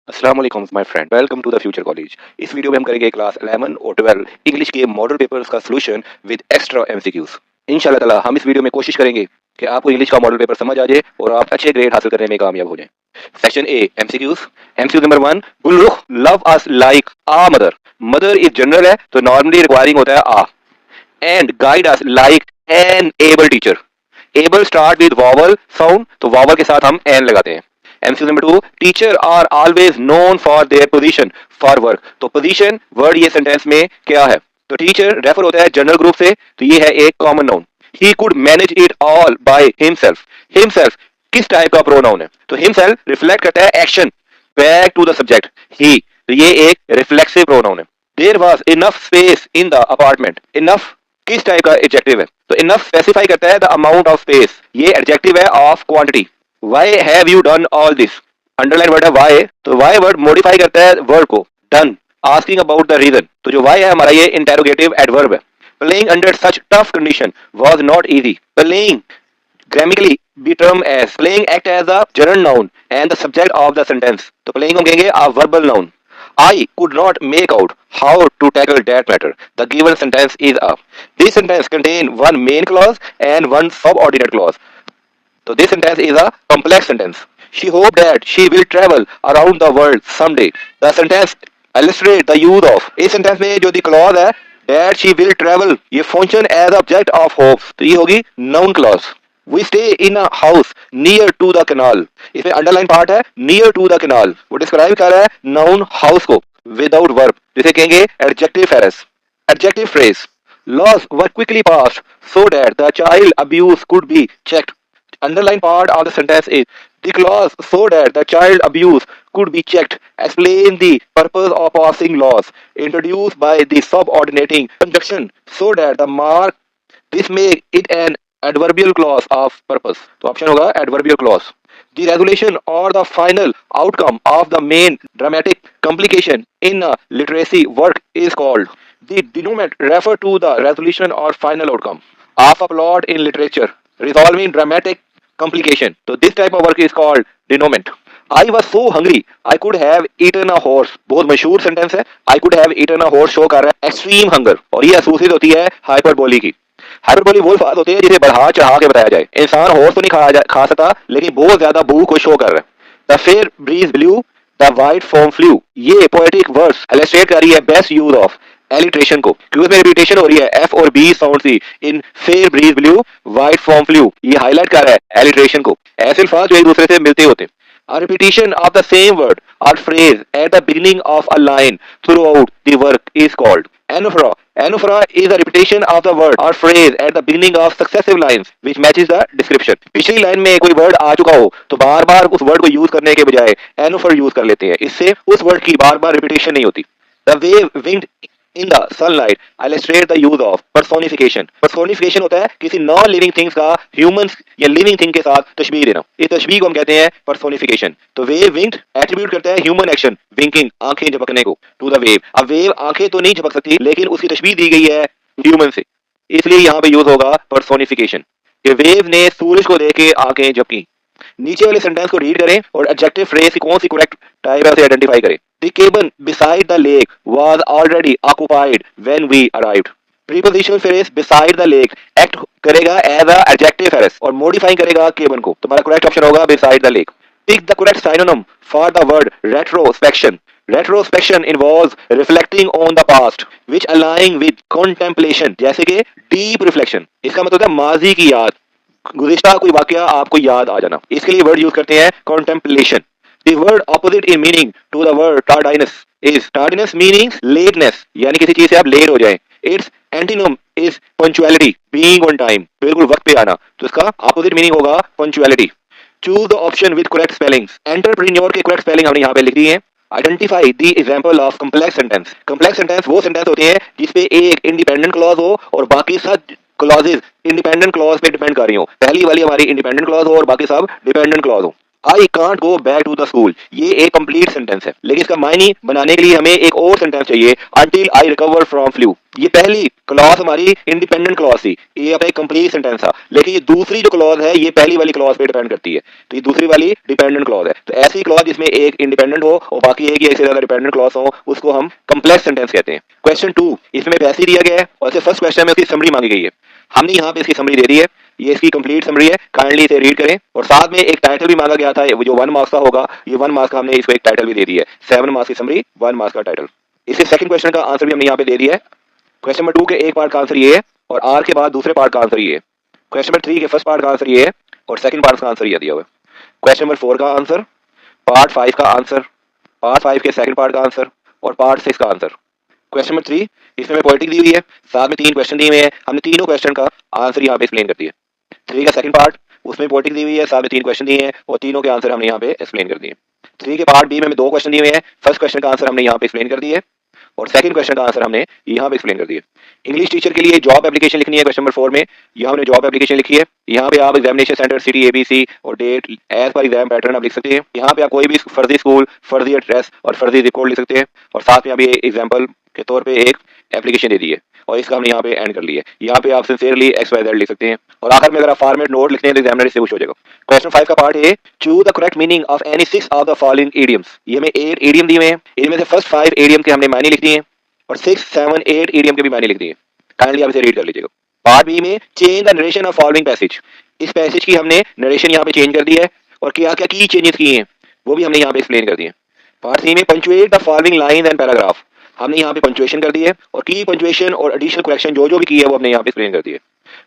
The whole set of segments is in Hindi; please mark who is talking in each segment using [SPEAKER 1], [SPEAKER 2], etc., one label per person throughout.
[SPEAKER 1] अस्सलाम वालेकुम my friend, welcome to the future college. इस वीडियो में हम करेंगे क्लास 11 और 12 इंग्लिश के मॉडल पेपर्स का सॉल्यूशन विद एक्स्ट्रा एमसीक्यूज। इंशाल्लाह ताला हम इस वीडियो में कोशिश करेंगे कि आपको इंग्लिश का मॉडल पेपर समझ आ जाए और आप अच्छे ग्रेड हासिल करने में कामयाब हो जाएं। Section A MCQs. MCQ number 1, Gulrukh love us like a mother. Mother is general है तो नॉर्मली रिक्वायरिंग होता है आ। And guide us like an able teacher. Able start with vowel sound, तो वॉवल के साथ हम एन लगाते हैं। MCQ number 2, teacher are always known for their position for work. तो पोजीशन वर्ड ये सेंटेंस में क्या है? तो टीचर रेफर होता है जनरल ग्रुप से, तो ये है एक common noun. He could manage it all by himself. Himself किस टाइप का प्रोनाउन है? तो हिमसेल्फ रिफ्लेक्ट करता है action back to the subject ही, तो ये एक रिफ्लेक्सिव प्रोनाउन है। There was enough space in the apartment. Enough किस टाइप का एडजेक्टिव है? तो इनफ स्पेसिफाई करता है द अमाउंट ऑफ स्पेस, ये एडजेक्टिव है of quantity. Why have you done all this? Underline word है why, तो why वर्ड मॉडिफाई करता है वर्ड को done, asking about the reason। तो जो why है हमारा ये इंटेरोगेटिव एडवर्ब है। Playing under such tough condition was not easy। Playing grammatically be termed as playing act as a gerund noun and the subject of the sentence। तो playing हम कहेंगे a verbal noun। I could not make out how to tackle that matter। The given sentence is a। This sentence contain one main clause and one subordinate clause। So this sentence is a complex sentence। She hoped that she will travel around the world someday। The sentence illustrates the use of। इस sentence में जो the clause है that she will travel, ये function as object of hopes, तो ये होगी noun clause। We stay in a house near to the canal। इसमें underline part है near to the canal, वो describe कर रहा है noun house को without verb, जिसे कहेंगे adjective phrase। Adjective phrase, laws were quickly passed so that the child abuse could be checked। Underline part of the sentence is the clause so that the child abuse could be checked explain the purpose of passing laws introduced by the subordinating conjunction so that the mark this make it an adverbial clause of purpose। तो ऑप्शन होगा adverbial clause। The resolution or the final outcome of the main dramatic complication in a literacy work is called। The denouement refer to the resolution or final outcome of a plot in literature resolving dramatic complication। तो this type of work is called denouement। I was so hungry I could have eaten a horse। बहुत मशहूर सेंटेंस है। I could have eaten a horse show कर रहा है एक्सट्रीम हंगर, और ये एसोसिएट होती है हाइपरबोली की। हाइपरबोली वो अल्फाज होते हैं जिसे बढ़ा चढ़ा के बताया जाए। इंसान हॉर्स तो नहीं खा सकता, लेकिन बहुत ज्यादा भूख को शो कर रहा है। The fair breeze blew the white form flu, ये पोएटिक वर्ड्स इलस्ट्रेट कर रही है बेस्ट यूज ऑफ एलिट्रेशन को, क्योंकि इसमें रिपीटेशन हो रही है एफ और B sound C. In fair breeze blue white form flu, ये हाईलाइट कर रहा है एलिट्रेशन को। ऐसे अल्फाज जो एक दूसरे से मिलते होते हैं। A repetition of the same word or phrase at the beginning of a line throughout the work is called anaphora। Anaphora is a repetition of the word or phrase at the beginning of successive lines which matches the description। पिछली लाइन में कोई वर्ड आ चुका हो तो बार बार उस वर्ड को यूज करने के बजाय anaphor यूज कर लेते हैं, इससे उस वर्ड की बार बार रिपीटेशन नहीं होती। The wave winged in the sunlight illustrate the use of personification। personification होता है किसी नॉन लिविंग थिंग्स का ह्यूमंस या लिविंग थिंग के साथ तशबीह देना, इस तशबीह को हम कहते हैं personification। तो वेव विंग्ड एट्रीब्यूट करता है ह्यूमन एक्शन विंकिंग, आंखें झपकने को, टू द वेव। अब वेव आंखें तो नहीं झपक सकती, लेकिन उसकी तशबीह दी गई है ह्यूमन से, इसलिए यहाँ पे यूज होगा personification। कि वेव ने सूरज को देख के आंखें झपकी। नीचे वाले सेंटेंस को रीड करें और एडजेक्टिव फ्रेज की कौन सी करेक्ट टाइप है उसे आइडेंटिफाई करें। The cabin beside the lake was already occupied when we arrived। Prepositional phrase beside the lake act करेगा एज अ एडजेक्टिव फ्रेज और मॉडिफाई करेगा केबन को, तो हमारा करेक्ट ऑप्शन होगा beside the lake। Pick the correct synonym for the word retrospection। Retrospection involves reflecting on the past which align with contemplation, जैसे कि deep reflection। इसका मतलब है माजी की याद, गुज़िश्ता कोई वाकया आपको याद आ जाना, इसके लिए वर्ड यूज करते हैं contemplation। The word opposite in meaning to the word tardiness is tardiness meaning lateness, यानी किसी चीज से आप लेट हो जाएं। Its antonym is punctuality, being on time, बिल्कुल वक्त पे आना, तो इसका opposite meaning होगा punctuality। Choose the option with correct spellings। Entrepreneur के correct spelling हमने यहाँ पे लिख दी है। Identify the example of complex sentence। Complex sentence वो sentence होते हैं जिसपे एक independent clause हो और बाकी सब क्लॉजेज इंडिपेंडेंट क्लॉज पे डिपेंड कर रही हो। पहली वाली हमारी इंडिपेंडेंट क्लॉज हो और बाकी सब डिपेंडेंट क्लॉज हो। I can't go back to the school, ये एक कंप्लीट सेंटेंस है, लेकिन इसका मायने बनाने के लिए हमें एक और सेंटेंस चाहिए, until I recover from flu. ये पहली क्लॉज हमारी इंडिपेंडेंट क्लॉज थी, ये अपना एक कंप्लीट सेंटेंस था, लेकिन ये दूसरी जो क्लॉज है ये पहली वाली क्लॉज पे डिपेंड करती है, तो ये दूसरी वाली डिपेंडेंट क्लॉज है। तो ऐसी क्लॉज जिसमें एक इंडिपेंडेंट हो और बाकी एक या इससे ज्यादा डिपेंडेंट क्लॉज हो, उसको हम कम्प्लेक्स सेंटेंस कहते हैं। क्वेश्चन 2 इसमें पैसे दिया गया है और फर्स्ट क्वेश्चन में उसकी समरी मांगी गई है, हमने यहाँ पे इसकी समरी दे दी है, ये इसकी कंप्लीट समरी है, काइंडली इसे रीड करें। और साथ में एक टाइटल भी मांगा गया था, वो जो 1 मार्क्स का होगा, ये 1 मार्क्स का हमने इसको एक टाइटल भी दे दी है, 7 मार्क्स की समरी 1 मार्क्स का टाइटल। इसके सेकंड क्वेश्चन का आंसर भी हमने यहाँ पे दे दिया है। क्वेश्चन नंबर 2 के एक पार्ट का आंसर ये है और आर के बाद दूसरे पार्ट का आंसर ये है। क्वेश्चन नंबर 3 के फर्स्ट पार्ट का आंसर ये है और सेकंड पार्ट का आंसर ये दिया हुआ है। क्वेश्चन नंबर 4 का आंसर, पार्ट 5 का आंसर, पार्ट 5 के सेकंड पार्ट का आंसर और पार्ट 6 का आंसर। क्वेश्चन नंबर 3 इसमें पोएटिक दी हुई है, साथ में 3 क्वेश्चन दिए हुए हैं, हमने तीनों क्वेश्चन का आंसर यहाँ पे एक्सप्लेन कर दिया। 3 का सेकंड पार्ट, उसमें पोएटिक दी हुई है, साथ में 3 क्वेश्चन दिए हैं और तीनों के आंसर हमने यहाँ पे एक्सप्लेन कर दिए। 3 के पार्ट बी में हमें 2 क्वेश्चन दिए हुए हैं, फर्स्ट क्वेश्चन का आंसर हमने यहाँ पे एक्सप्लेन कर दिए और सेकंड क्वेश्चन का आंसर हमने यहाँ पे एक्सप्लेन कर दिया। इंग्लिश टीचर के लिए जॉब एप्लीकेशन लिखनी है, क्वेश्चन नंबर 4 में यहाँ हमने जॉब एप्लीकेशन लिखी है। यहाँ पे आप एग्जामिनेशन सेंटर, सिटी, ABC और date as per exam pattern आप लिख सकते हैं। यहाँ पे आप कोई भी फर्जी स्कूल, फर्जी एड्रेस और फर्जी रिकॉर्ड लिख सकते हैं और साथ में अभी एग्जाम्पल के तौर पे एक एप्लीकेशन दे दी है और इसका हमने यहाँ पे एंड कर लिया है। यहाँ पे आप सिंसियरली XYZ लिख सकते हैं और आखिर में अगर आप फॉर्मेट नोट लिखते हैं तो एग्जामिनर इससे खुश हो जाएगा। क्वेश्चन 5 का पार्ट है, choose the correct meaning of any 6 of the following idioms. ये हमें 8 इडियम दिए हैं, इनमें से फर्स्ट 5 इडियम के हमने मायने लिख दिए हैं और 6, 7, 8 इडियम के भी मायने लिख दिए। काइंडली आप इसे रीड कर लीजिएगा। पार्ट बी में change the narration of following passage, इस पैसेज की हमने नरेशन यहाँ पे चेंज कर दी है और क्या क्या की चेंजेस किए हैं वो भी हमने यहाँ पे एक्सप्लेन कर दिए। पार्ट सी में punctuate the following line and paragraph, हमने यहाँ पे पंचुएशन कर दी है और की पंचुएशन और एडिशनल करेक्शन जो जो भी की है वो हमने यहाँ पे एक्सप्लेन कर दिए।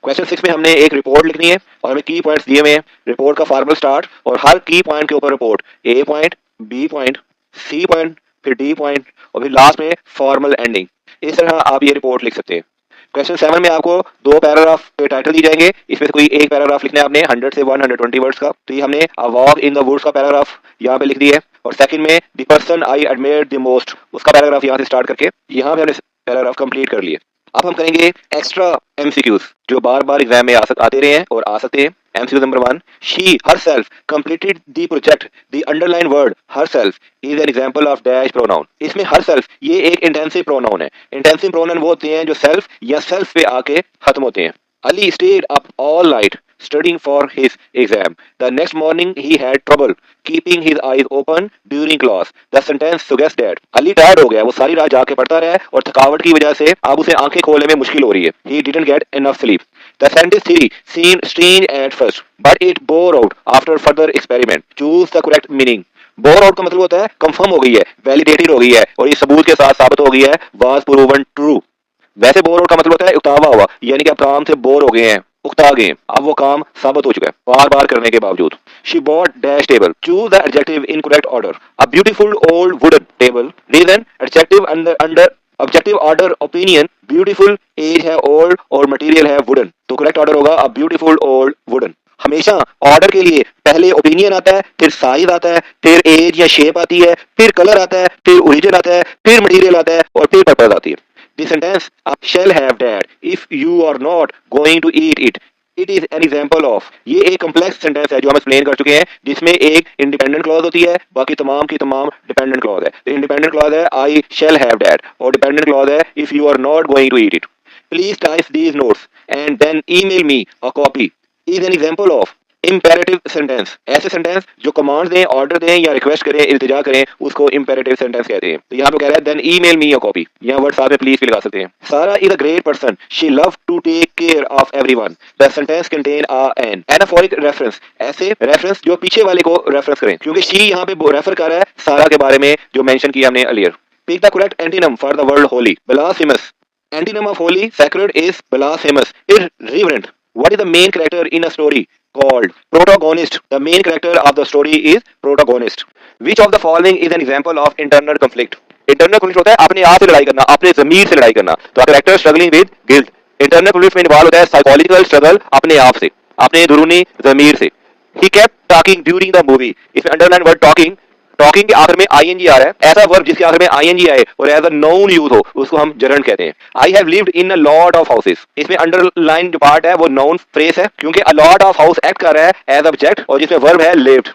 [SPEAKER 1] क्वेश्चन 6 में हमने एक रिपोर्ट लिखनी है और हमें की पॉइंट्स दिए हुए हैं, रिपोर्ट का फॉर्मल स्टार्ट और हर की पॉइंट के ऊपर report, A point, B point, C point, फिर D पॉइंट और फिर लास्ट में फॉर्मल एंडिंग। इस तरह आप ये रिपोर्ट लिख सकते हैं। क्वेश्चन 7 में आपको 2 पैराग्राफ के टाइटल दी जाएंगे, इसमें से कोई एक पैराग्राफ लिखना है आपने 100 से 120 वर्ड्स का, तो ये हमने a walk in the woods का पैराग्राफ यहाँ पे लिख दिया है और सेकंड में the person I admire the most उसका पैराग्राफ यहाँ से स्टार्ट करके यहाँ पे हमने पैराग्राफ कंप्लीट कर लिए। अब हम करेंगे एक्स्ट्रा MCQs जो बार बार एग्जाम में आते रहे हैं और आ सकते हैं। MCQ number 1, she herself completed the project, the underlined word herself is an example of dash pronoun। इसमें herself ये एक इंटेंसिव प्रोनाउन है, इंटेंसिव प्रोनाउन वो होते हैं जो सेल्फ या सेल्फ पे आके खत्म होते हैं। Ali stayed up all night studying for his exam. The next morning he had trouble keeping his eyes open during class. The sentence suggests that Ali tired हो गया, वो सारी रात जाके पढ़ता रहा है और थकावट की वजह से अब उसे आंखें खोलने में मुश्किल हो रही है। He didn't get enough sleep. The sentence theory seemed strange at first, but it bore out after further experiment. Choose the correct meaning. Bore out का मतलब होता है कंफर्म हो गई है, वैलिडेटेड हो गई है और ये सबूत के साथ साबित हो गई है, वाज प्रूवन ट्रू। वैसे बोर आउट का मतलब होता है उकतावा हुआ, यानी कि आप काम से बोर हो गए हैं, उकता गए, अब वो काम साबित हो चुका है बार बार करने के बावजूद। She bought dash table, choose the adjective in correct order. A beautiful old wooden table, reason adjective under objective order opinion, beautiful age है ओल्ड और मटेरियल है वुडन, तो करेक्ट ऑर्डर होगा अ ब्यूटीफुल ओल्ड वुडन। हमेशा ऑर्डर के लिए पहले ओपिनियन आता है, फिर साइज आता है, फिर एज या शेप आती है, फिर कलर आता है, फिर ओरिजिन आता है, फिर मटेरियल आता है और फिर पर्पस आती है। The sentence I shall have that if you are not going to eat it. It is an example of, ये एक कम्प्लेक्स सेंटेंस है जो हम एक्सप्लेन कर चुके हैं, जिसमें एक इंडिपेंडेंट क्लॉज होती है, बाकी तमाम की तमाम डिपेंडेंट क्लॉज है। तो इंडिपेंडेंट क्लॉज है I shall have that और डिपेंडेंट क्लॉज है if you are not going to eat it. Please type these notes and then email me a copy. Is an example of imperative sentence, ऐसे सेंटेंस जो कमांड दें, ऑर्डर दें या रिक्वेस्ट करें, इल्तिजा करें, उसको इम्पेरेटिव सेंटेंस कहते हैं। तो यहाँ पे कह रहा है then email me a copy, यहाँ वर्ड साथ में प्लीज भी लगा सकते हैं। Sarah is a great person, she love to take care of everyone. The sentence contain an anaphoric reference, ऐसे रेफरेंस जो पीछे वाले को रेफरेंस करें, क्योंकि शी यहाँ पे रेफर कर रहा है सारा के बारे में जो मेंशन किया हमने earlier. Pick the correct antonym for the word holy, blasphemous. Antonym of holy sacred is blasphemous, irreverent. What is the main character in a story called protagonist? The main character of the story is protagonist. Which of the following is an example of internal conflict? Internal conflict होता है अपने आप से लड़ाई करना, अपने जमीर से लड़ाई करना। तो character struggling with guilt, internal conflict में इन्वॉल्व होता है साइकोलॉजिकल स्ट्रगल अपने आप से, अपने अंदरूनी जमीर से। He kept talking during the movie. इसमें अंडरलाइन वर्ड टॉकिंग, टॉकिंग के आखिर में आईएनजी आ रहा है, ऐसा वर्ब जिसके आखिर में आईएनजी आए और एज अ नाउन यूज हो उसको हम जरंड कहते हैं। I have lived in a lot of houses, इसमें अंडरलाइन जो पार्ट है वो नाउन फ्रेज है, क्योंकि a lot of house act कर रहा है एज ऑब्जेक्ट और जिसमें वर्ब है lived.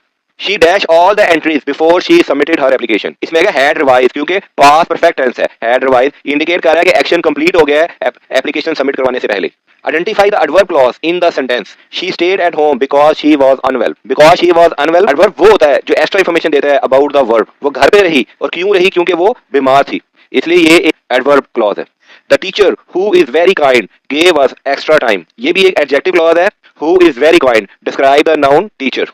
[SPEAKER 1] She dash all the entries before she submitted her application. इसमें क्या had revised क्योंकि past perfect tense है. Had revised indicate कर रहा है कि action complete हो गया है application submit करवाने से पहले. Identify the adverb clause in the sentence. She stayed at home because she was unwell. Because she was unwell adverb वो होता है जो extra information देता है about the verb. वो घर पे रही और क्यों रही क्योंकि वो बीमार थी. इसलिए ये एक adverb clause है. The teacher who is very kind gave us extra time. ये भी एक adjective clause है. Who is very kind describe the noun teacher.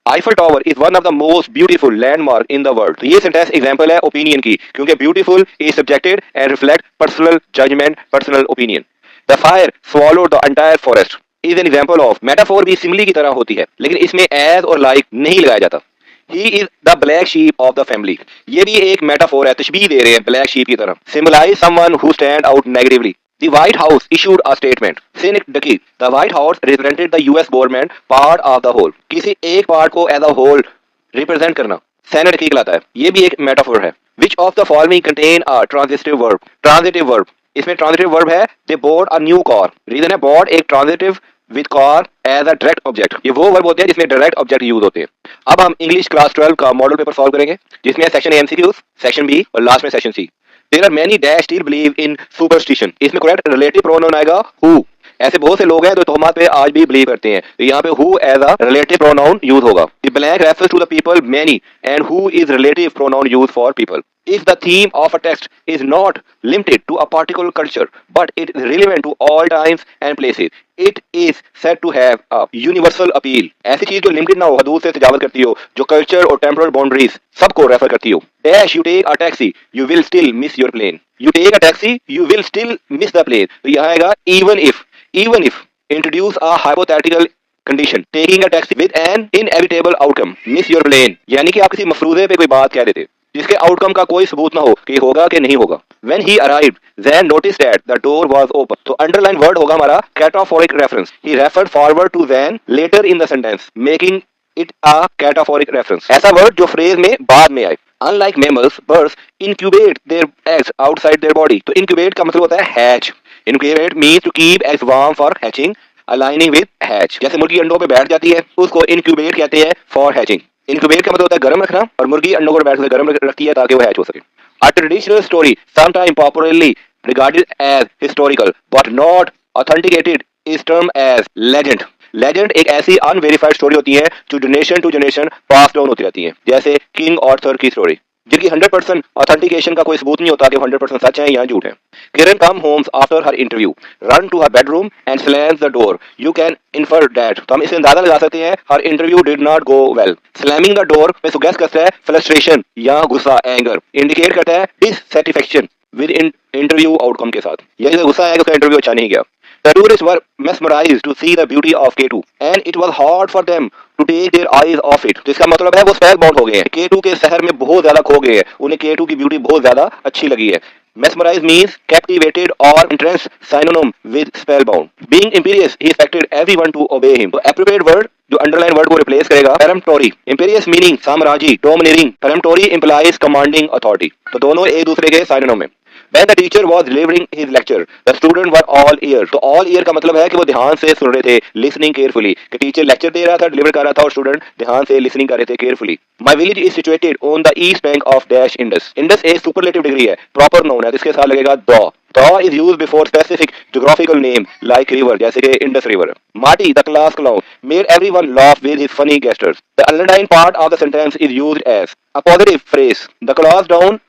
[SPEAKER 1] Eiffel Tower is one of the most beautiful landmark in the world. तो ये सेंटेंस एग्जांपल है ओपिनियन की क्योंकि beautiful is subjected and reflect personal judgement personal opinion. The fire swallowed the entire forest is an example of. Metaphor भी सिमिली की तरह होती है लेकिन इसमें एज और लाइक नहीं लगाया जाता. He is the black sheep of the family. ये भी एक मेटाफोर है, तशबीह दे रहे हैं ब्लैक शीप की तरह. Symbolize someone who stand out negatively. The White House issued a statement. Synecdoche. The White House represented the US government part of the whole. किसी एक पार्ट को as a whole represent करना Synecdoche कहलाता है. ये भी एक मेटाफोर है. Which of the following contain a transitive verb? Transitive verb. इसमें transitive verb है they bought a new car. Reason है bought एक transitive with car as a direct object. ये वो verb होते हैं जिसमें direct object यूज होते हैं. अब हम इंग्लिश क्लास 12 का मॉडल पेपर सॉल्व करेंगे जिसमें section A MCQs, section B और लास्ट में section C. There are many dash still believe in superstition. इसमें करेक्ट रिलेटिव प्रोनाउन आएगा who. ऐसे बहुत से लोग हैं जो तोहमत पे आज भी बिलीव करते हैं तो यहाँ पे who as a relative pronoun use होगा. The blank refers to the people many and who is relative pronoun used for people. If the theme of a text is not limited to a particular culture but it is relevant to all times and places, it is said to have a universal appeal. ऐसी चीज जो लिमिटेड ना हो, हदूद से तजावत करती हो, जो कल्चर और टेम्पोरल बाउंड्रीज सबको रेफर करती हो. Dash you take a taxi, you will still miss your plane. You take a taxi, you will still miss the plane. तो यहाँ आएगा even if introduce a hypothetical condition. Taking a taxi with an inevitable outcome, miss your plane. यानी कि आप किसी मफरूजे पे कोई बात कह देते जिसके आउटकम का कोई सबूत ना हो कि होगा कि नहीं होगा. When he arrived, then noticed that the door was open. तो underline word होगा हमारा cataphoric reference. He referred forward to then later in the sentence, making it a cataphoric reference. ऐसा word जो phrase में बाद में आए. Unlike mammals, birds incubate their eggs outside their body. तो incubate का मतलब होता है hatch. Incubate means to keep eggs warm for hatching, aligning with hatch. जैसे मुर्गी अंडों पे बैठ जाती है उसको incubate कहते हैं for hatching. इनक्यूबेट का मतलब होता है गर्म रखना और मुर्गी अंडों को बैठ कर गर्म रखती है ताकि वो हैच हो सके. A traditional story, sometimes popularly regarded as historical but not authenticated, is termed as legend. Legend एक ऐसी अनवेरीफाइड स्टोरी होती है जो generation to generation pass down होती रहती है जैसे किंग आर्थर की स्टोरी जिनकी 100% ऑथेंटिकेशन का कोई सबूत नहीं होता कि 100% सच है या झूठ है. Kiran come homes after her interview, run to her bedroom and slams the door. You can infer that. तो हम इसे अंदाजा लगा सकते हैं her interview did not go well. Slamming the door में सुगेस्ट करता है frustration या गुस्सा anger. Indicate करता है dissatisfaction with interview outcome के साथ. यही गुस्सा है कि उसका इंटरव्यू अच्छा नहीं गया. The tourists were mesmerized to see the beauty of K2 and it was hard for them to take their eyes off it. जिसका मतलब है वो स्पेल बाउंड हो गए हैं, K2 के शहर में बहुत ज्यादा खो गए हैं, उन्हें K2 की ब्यूटी बहुत ज्यादा अच्छी लगी है. Mesmerized means captivated or entranced, synonym with spellbound. Being imperious, he expected everyone to obey him. तो appropriate word जो underline word को replace करेगा peremptory. Imperious meaning साम्राज्य, domineering. Peremptory implies commanding authority. तो दोनों एक दूसरे के synonym में. When the teacher was delivering his lecture, the students were all ears. तो all ear का मतलब है कि वो ध्यान से सुन रहे थे, listening carefully. कि टीचर लेक्चर दे रहा था, डिलीवर कर रहा था और स्टूडेंट ध्यान से listening कर रहे थे carefully. My village is situated on the east bank of dash Indus. Indus एक superlative degree है, proper noun है, जिसके साथ लगेगा the. The is used before specific geographical name like river, जैसे कि Indus River. Marty, the class clown, made everyone laugh with his funny gestures. The underlined part of the sentence is used as a positive phrase. The class noun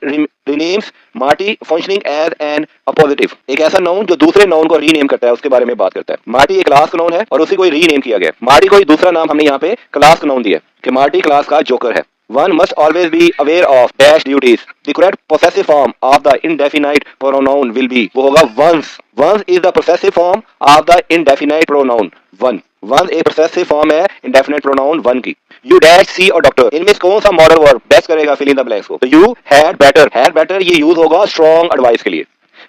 [SPEAKER 1] renames Marty functioning as an appositive. एक ऐसा noun जो दूसरे noun को rename करता है, उसके बारे में बात करता है. Marty एक class का noun है और उसी को rename किया गया. Marty कोई दूसरा नाम हमने यहाँ पे class का noun दिया कि Marty class का जोकर है. One must always be aware of dash duties. The correct possessive form of the indefinite pronoun will be वो होगा once. Once is the possessive form of the indefinite pronoun one. Once एक possessive form है indefinite pronoun one की. You dash see और doctor इनमें से कौन सा modal verb dash करेगा fill in the blanks को. तो you had better ये use होगा strong advice के लिए.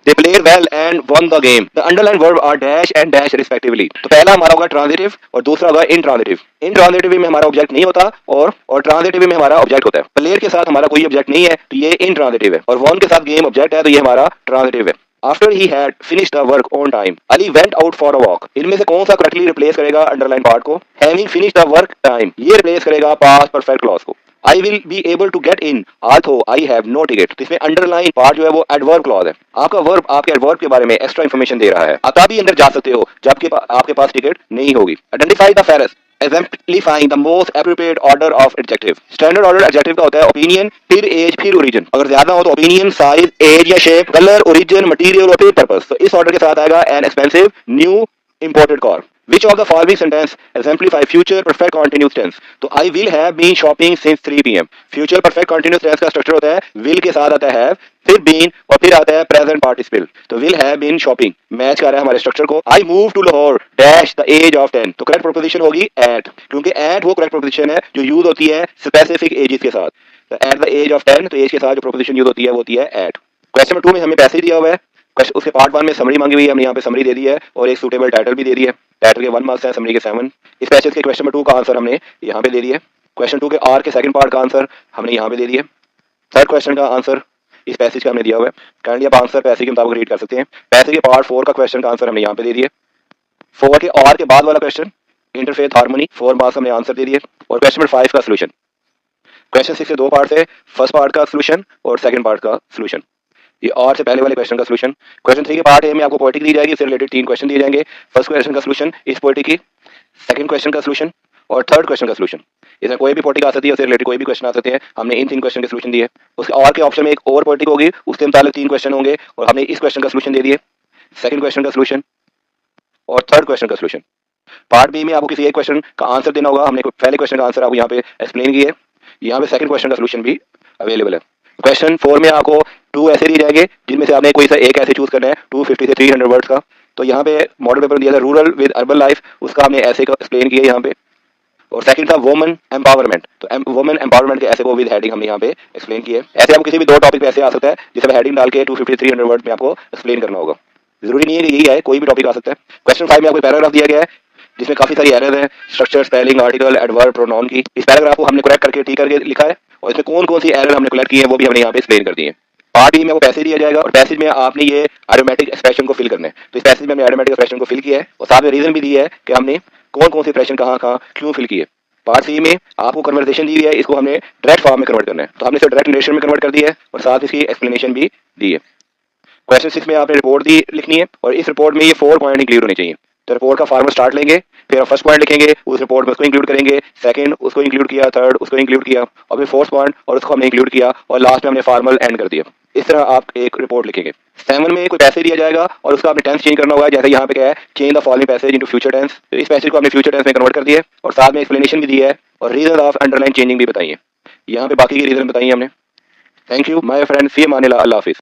[SPEAKER 1] They played well and won the game. The underlined verb are dash and dash respectively. तो पहला हमारा होगा transitive और दूसरा होगा intransitive. Intransitive में हमारा ऑब्जेक्ट नहीं होता और transitive में हमारा ऑब्जेक्ट होता है. Played के साथ हमारा कोई ऑब्जेक्ट नहीं है तो ये intransitive है और won के साथ गेम ऑब्जेक्ट है तो ये हमारा transitive है. After he had finish the work on time Ali went out for a walk. इनमें से कौन सा करेक्टली रिप्लेस करेगा अंडरलाइन पार्ट को? Having finish the work time ये रिप्लेस करेगा पास्ट परफेक्ट क्लॉज को। I will be able to get in although I have no ticket, तो इसमें अंडरलाइन पार्ट जो है वो एडवर्ब क्लॉज है। आपका वर्ब आपके एडवर्ब के बारे में एक्स्ट्रा इन्फॉर्मेशन दे रहा है। आप तभी अंदर जा सकते हो जबकि आपके पास टिकट नहीं होगी। Identify the ferrous exemplifying the most appropriate order of adjective। Standard order adjective का होता है ओपिनियन फिर एज फिर ओरिजिन। अगर ज्यादा हो तो ओपिनियन, साइज, एज या शेप, कलर, ओरिजिन, मटेरियल और फिर पर्पस। तो इस ऑर्डर के साथ आएगा an expensive new imported car. Which of the following sentence exemplify future perfect continuous tense? तो I will have been shopping since 3 p.m. Future perfect continuous tense का स्ट्रक्चर होता है will के साथ आता है have, फिर been और फिर आता है present participle। तो will have been shopping match कर रहा है हमारे स्ट्रक्चर को। I moved to Lahore dash the age of 10। तो करेक्ट प्रोपोजिशन होगी at, क्योंकि at वो करेक्ट प्रोपोजिशन है जो यूज होती है स्पेसिफिक एजेस के साथ। तो at the age of 10 तो एज के साथ जो प्रोपोजिशन यूज होती है वो होती है at। क्वेश्चन नंबर 2 में हमें पैसे दिया हुआ है, उसके पार्ट 1 में समरी मांगी हुई है, हमने यहाँ पे समरी दे दी है और एक सूटेबल टाइटल भी दे दी है। टाइटल के 1 मार्क्स है, समरी के 7। इस पैसेज के क्वेश्चन नंबर 2 का आंसर हमने यहाँ पे दे दिया। क्वेश्चन 2 के आर के सेकंड पार्ट का आंसर हमने यहाँ पे दे दिया। थर्ड क्वेश्चन का आंसर इस पैसेज का हमने दिया हुआ है। काइंडली आप आंसर पैसेज के मुताबिक रीड कर सकते हैं। पैसेज के पार्ट 4 का क्वेश्चन का आंसर हमने यहाँ पे दे दिया। 4 के आर के बाद वाला क्वेश्चन इंटरफेथ हार्मनी 4 मार्क्स हमने आंसर दे दिए। और क्वेश्चन नंबर 5 का सोल्यूशन। क्वेश्चन 6 के 2 पार्ट है, फर्स्ट पार्ट का सोल्यूशन और सेकंड पार्ट का सोल्यूशन। ये और से पहले वाले क्वेश्चन का सोल्यूशन। क्वेश्चन 3 के पार्ट ए में आपको पोएटिक दी जाएगी, इससे रिलेटेड 3 क्वेश्चन दिए जाएंगे। फर्स्ट क्वेश्चन का सोल्यूशन इस पोएटिक की, सेकंड क्वेश्चन का सोल्यूशन और थर्ड क्वेश्चन का सोल्यूशन। इसमें कोई भी पोएटिक आ सकती है, उससे रिलेटेड कोई भी क्वेश्चन आ सकते हैं। हमने इन 3 क्वेश्चन के सोल्यूशन दिए। उसके और के ऑप्शन में एक और पोएटिक होगी, उसके मुताबिक 3 क्वेश्चन होंगे और हमने इस क्वेश्चन का सोल्यूशन दे दिए, सेकंड क्वेश्चन का सोल्यूशन और थर्ड क्वेश्चन का सोल्यूशन। पार्ट बी में आपको किसी एक क्वेश्चन का आंसर देना होगा। हमने पहले क्वेश्चन का आंसर आपको यहाँ पे एक्सप्लेन किए, यहाँ पे सेकंड क्वेश्चन का सोल्यूशन भी अवेलेबल है। क्वेश्चन 4 में आपको 2 ऐसे दिए जाएंगे जिनमें से आपने कोई सा एक ऐसे चूज करना है 250 से 300 वर्ड्स का। तो यहाँ पे मॉडल पेपर दिया था रूरल विद अर्बन लाइफ, उसका हमने ऐसे का एक्सप्लेन किया यहाँ पे। और सेकंड था वुमेन एम्पावरमेंट, तो वुमेन एम्पावरमेंट के ऐसे को विद हेडिंग हमने यहाँ पे एक्सप्लेन किए। ऐसे आपको किसी भी 2 टॉपिक पे ऐसे आ सकता है जिसमें हेडिंग डाल के 250 300 वर्ड में आपको एक्सप्लेन करना होगा। जरूरी नहीं है कि यही है, कोई भी टॉपिक आ सकता है। क्वेश्चन 5 में आपको पैराग्राफ दिया गया है जिसमें काफी सारी एरर है, structure, spelling, article, adverb, pronoun की। इस पैराग्राफ को हमने करेक्ट करके ठीक करके लिखा है और इसमें कौन कौन सी एरर हमने कलेक्ट की है वो भी हमने यहाँ पे एक्सप्लेन कर दी है। पार्ट बी में आपको पैसेज दिया जाएगा और पैसेज में आपने ये ऑटोमेटिक एक्सप्रेशन को फिल करना है। तो इस पैसेज में हमने ऑटोमेटिक एक्सप्रेशन को फिल किया है और साथ में रीजन भी दिया है कि हमने कौन कौन सी एक्सप्रेशन कहाँ कहाँ क्यों फिल किए। पार्ट सी में आपको कन्वर्सेशन दी हुई है, इसको हमने डायरेक्ट फॉर्म में कन्वर्ट करना है, तो हमने इसे डायरेक्ट नरेशन में कन्वर्ट कर दिया है और साथ इसकी एक्सप्लेनेशन भी दी है। क्वेश्चन 6 में आपने रिपोर्ट दी लिखनी है और इस रिपोर्ट में ये 4 पॉइंट इंक्लूड होने चाहिए। तो रिपोर्ट का फॉर्मल स्टार्ट लेंगे, फिर फर्स्ट पॉइंट लिखेंगे, उस रिपोर्ट में उसको इंक्लूड करेंगे, सेकंड उसको इंक्लूड किया, थर्ड उसको इंक्लूड किया और फिर फोर्थ पॉइंट और उसको हमने इंक्लूड किया और लास्ट में हमने फॉर्मल एंड कर दिया। इस तरह आप एक रिपोर्ट लिखेंगे। 7 में कोई पैसेज दिया जाएगा और उसका आपने टेंस चेंज करना होगा, जैसे यहाँ पे क्या है, change the following passage into future tense. तो इस पैसेज को हमने फ्यूचर टेंस में कन्वर्ट कर दिया और साथ में एक्सप्लेनेशन भी दी है और रीजन ऑफ अंडरलाइन चेंजिंग भी बताइए। यहाँ पे बाकी की रीजन बताइए हमने। थैंक यू माय फ्रेंड, फी अमान अल्लाह हाफिज़।